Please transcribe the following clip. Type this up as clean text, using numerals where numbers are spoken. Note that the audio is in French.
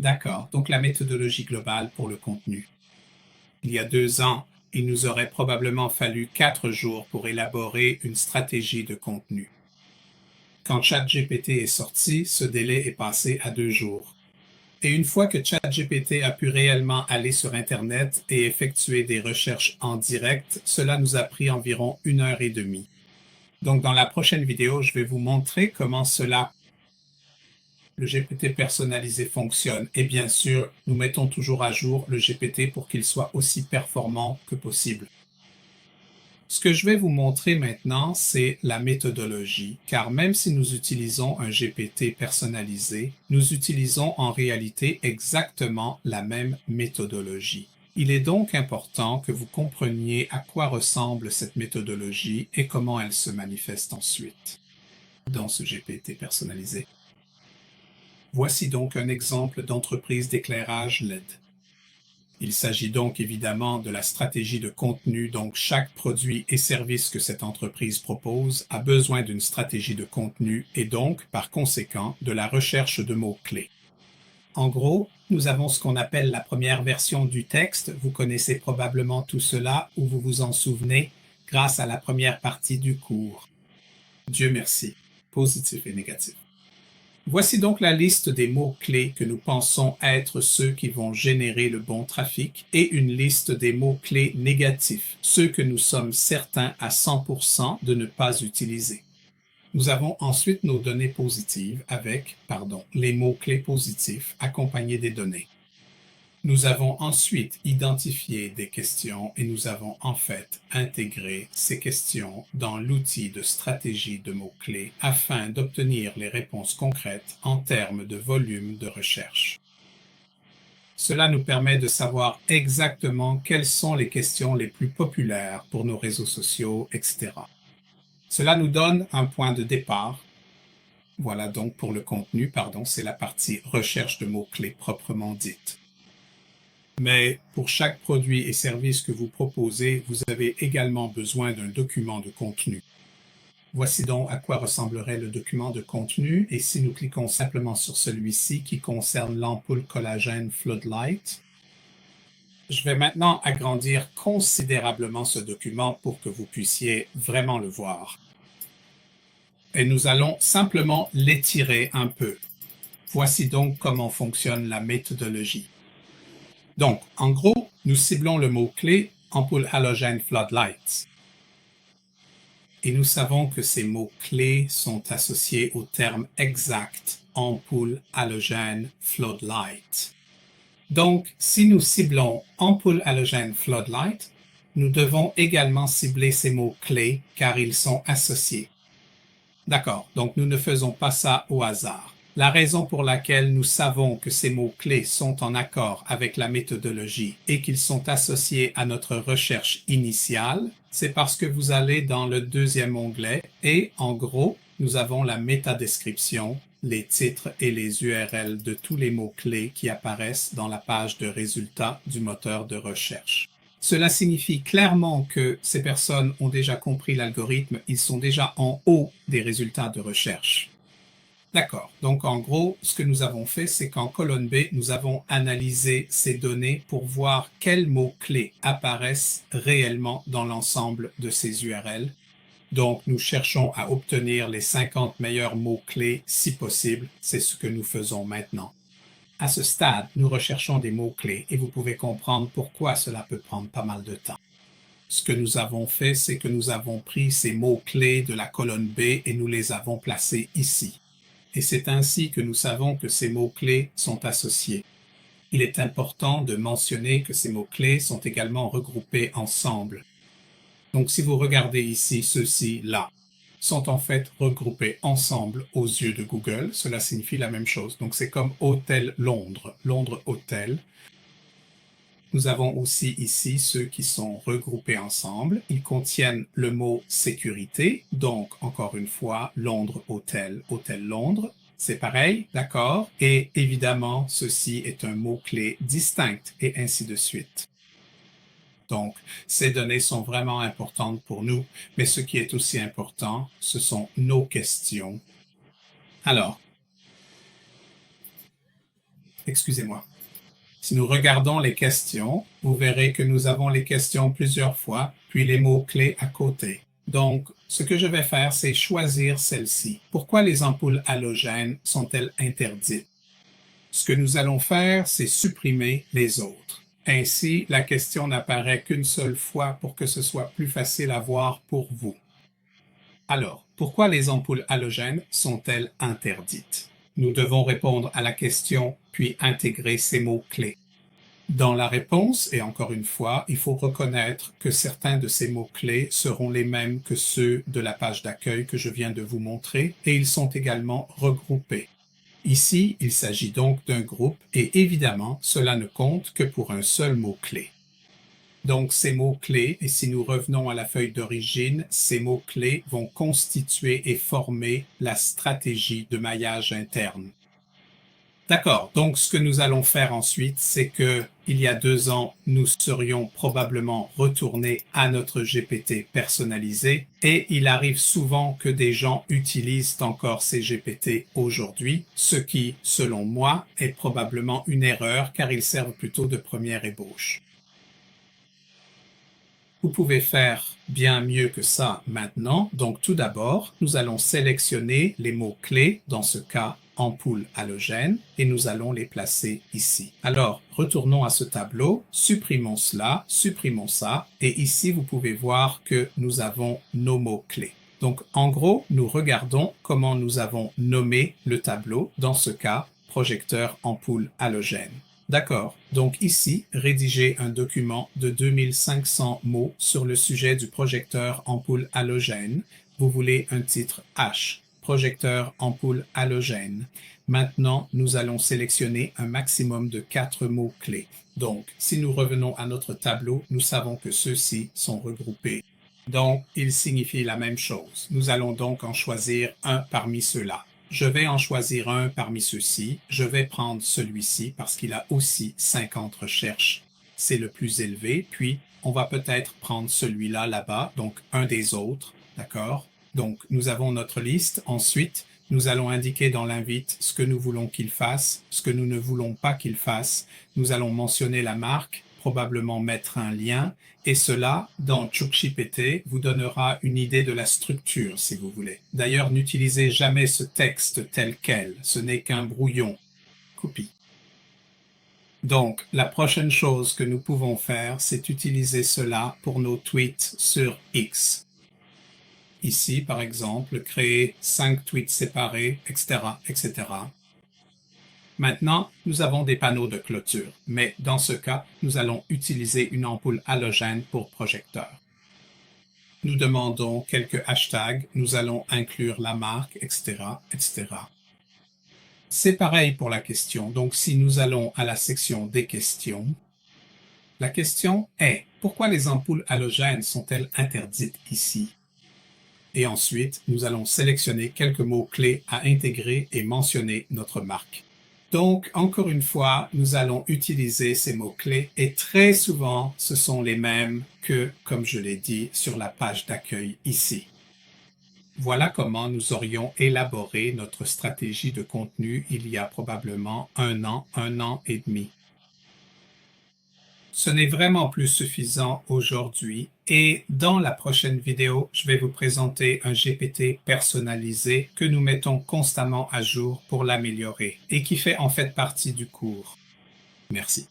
D'accord, donc la méthodologie globale pour le contenu. Il y a 2 ans, il nous aurait probablement fallu 4 jours pour élaborer une stratégie de contenu. Quand ChatGPT est sorti, ce délai est passé à 2 jours. Et une fois que ChatGPT a pu réellement aller sur Internet et effectuer des recherches en direct, cela nous a pris environ 1 heure et demie. Donc, dans la prochaine vidéo, je vais vous montrer comment le GPT personnalisé fonctionne. Et bien sûr, nous mettons toujours à jour le GPT pour qu'il soit aussi performant que possible. Ce que je vais vous montrer maintenant, c'est la méthodologie, car même si nous utilisons un GPT personnalisé, nous utilisons en réalité exactement la même méthodologie. Il est donc important que vous compreniez à quoi ressemble cette méthodologie et comment elle se manifeste ensuite dans ce GPT personnalisé. Voici donc un exemple d'entreprise d'éclairage LED. Il s'agit donc évidemment de la stratégie de contenu, donc chaque produit et service que cette entreprise propose a besoin d'une stratégie de contenu et donc, par conséquent, de la recherche de mots-clés. En gros, nous avons ce qu'on appelle la première version du texte. Vous connaissez probablement tout cela ou vous vous en souvenez grâce à la première partie du cours. Dieu merci, positif et négatif. Voici donc la liste des mots-clés que nous pensons être ceux qui vont générer le bon trafic et une liste des mots-clés négatifs, ceux que nous sommes certains à 100% de ne pas utiliser. Nous avons ensuite nos données positives avec, les mots-clés positifs accompagnés des données. Nous avons ensuite identifié des questions et nous avons en fait intégré ces questions dans l'outil de stratégie de mots-clés afin d'obtenir les réponses concrètes en termes de volume de recherche. Cela nous permet de savoir exactement quelles sont les questions les plus populaires pour nos réseaux sociaux, etc. Cela nous donne un point de départ. Voilà donc pour le contenu, c'est la partie recherche de mots-clés proprement dite. Mais pour chaque produit et service que vous proposez, vous avez également besoin d'un document de contenu. Voici donc à quoi ressemblerait le document de contenu. Et si nous cliquons simplement sur celui-ci qui concerne l'ampoule collagène Floodlight, je vais maintenant agrandir considérablement ce document pour que vous puissiez vraiment le voir. Et nous allons simplement l'étirer un peu. Voici donc comment fonctionne la méthodologie. Donc, en gros, nous ciblons le mot-clé ampoule halogène floodlights. Et nous savons que ces mots-clés sont associés au terme exact ampoule halogène floodlight. Donc, si nous ciblons ampoule halogène floodlight, nous devons également cibler ces mots-clés car ils sont associés. D'accord, donc nous ne faisons pas ça au hasard. La raison pour laquelle nous savons que ces mots-clés sont en accord avec la méthodologie et qu'ils sont associés à notre recherche initiale, c'est parce que vous allez dans le deuxième onglet et, en gros, nous avons la métadescription, les titres et les URL de tous les mots-clés qui apparaissent dans la page de résultats du moteur de recherche. Cela signifie clairement que ces personnes ont déjà compris l'algorithme, ils sont déjà en haut des résultats de recherche. D'accord. Donc, en gros, ce que nous avons fait, c'est qu'en colonne B, nous avons analysé ces données pour voir quels mots-clés apparaissent réellement dans l'ensemble de ces URL. Donc, nous cherchons à obtenir les 50 meilleurs mots-clés si possible. C'est ce que nous faisons maintenant. À ce stade, nous recherchons des mots-clés et vous pouvez comprendre pourquoi cela peut prendre pas mal de temps. Ce que nous avons fait, c'est que nous avons pris ces mots-clés de la colonne B et nous les avons placés ici. Et c'est ainsi que nous savons que ces mots-clés sont associés. Il est important de mentionner que ces mots-clés sont également regroupés ensemble. Donc si vous regardez ici, ceux-ci, là, sont en fait regroupés ensemble aux yeux de Google. Cela signifie la même chose. Donc c'est comme Hôtel Londres, Londres Hôtel. Nous avons aussi ici ceux qui sont regroupés ensemble. Ils contiennent le mot sécurité. Donc, encore une fois, Londres Hôtel, Hôtel Londres. C'est pareil, d'accord? Et évidemment, ceci est un mot-clé distinct et ainsi de suite. Donc, ces données sont vraiment importantes pour nous, mais ce qui est aussi important, ce sont nos questions. Alors, excusez-moi. Si nous regardons les questions, vous verrez que nous avons les questions plusieurs fois, puis les mots-clés à côté. Donc, ce que je vais faire, c'est choisir celle-ci. Pourquoi les ampoules halogènes sont-elles interdites? Ce que nous allons faire, c'est supprimer les autres. Ainsi, la question n'apparaît qu'une seule fois pour que ce soit plus facile à voir pour vous. Alors, pourquoi les ampoules halogènes sont-elles interdites? Nous devons répondre à la question, puis intégrer ces mots-clés. Dans la réponse, et encore une fois, il faut reconnaître que certains de ces mots-clés seront les mêmes que ceux de la page d'accueil que je viens de vous montrer, et ils sont également regroupés. Ici, il s'agit donc d'un groupe, et évidemment, cela ne compte que pour un seul mot-clé. Donc, ces mots-clés, et si nous revenons à la feuille d'origine, ces mots-clés vont constituer et former la stratégie de maillage interne. D'accord, donc ce que nous allons faire ensuite, c'est que il y a 2 ans, nous serions probablement retournés à notre GPT personnalisé et il arrive souvent que des gens utilisent encore ces GPT aujourd'hui, ce qui, selon moi, est probablement une erreur car ils servent plutôt de première ébauche. Vous pouvez faire bien mieux que ça maintenant. Donc tout d'abord, nous allons sélectionner les mots-clés, dans ce cas ampoule halogène, et nous allons les placer ici. Alors, retournons à ce tableau, supprimons cela, supprimons ça, et ici vous pouvez voir que nous avons nos mots-clés. Donc en gros, nous regardons comment nous avons nommé le tableau, dans ce cas, projecteur ampoule halogène. D'accord. Donc ici, rédiger un document de 2500 mots sur le sujet du projecteur ampoule halogène. Vous voulez un titre H, projecteur ampoule halogène. Maintenant, nous allons sélectionner un maximum de 4 mots-clés. Donc, si nous revenons à notre tableau, nous savons que ceux-ci sont regroupés. Donc, ils signifient la même chose. Nous allons donc en choisir un parmi ceux-là. Je vais en choisir un parmi ceux-ci. Je vais prendre celui-ci parce qu'il a aussi 50 recherches. C'est le plus élevé. Puis, on va peut-être prendre celui-là là-bas, donc un des autres. D'accord? Donc, nous avons notre liste. Ensuite, nous allons indiquer dans l'invite ce que nous voulons qu'il fasse, ce que nous ne voulons pas qu'il fasse. Nous allons mentionner la marque, probablement mettre un lien, et cela, dans ChuckGPT, vous donnera une idée de la structure, si vous voulez. D'ailleurs, n'utilisez jamais ce texte tel quel, ce n'est qu'un brouillon. Copie. Donc, la prochaine chose que nous pouvons faire, c'est utiliser cela pour nos tweets sur X. Ici, par exemple, créer 5 tweets séparés, etc., etc. Maintenant, nous avons des panneaux de clôture, mais dans ce cas, nous allons utiliser une ampoule halogène pour projecteur. Nous demandons quelques hashtags, nous allons inclure la marque, etc., etc. C'est pareil pour la question, donc si nous allons à la section des questions, la question est « Pourquoi les ampoules halogènes sont-elles interdites ici ?» Et ensuite, nous allons sélectionner quelques mots-clés à intégrer et mentionner notre marque. Donc, encore une fois, nous allons utiliser ces mots-clés et très souvent, ce sont les mêmes que, comme je l'ai dit, sur la page d'accueil ici. Voilà comment nous aurions élaboré notre stratégie de contenu il y a probablement un an et demi. Ce n'est vraiment plus suffisant aujourd'hui et dans la prochaine vidéo, je vais vous présenter un GPT personnalisé que nous mettons constamment à jour pour l'améliorer et qui fait en fait partie du cours. Merci.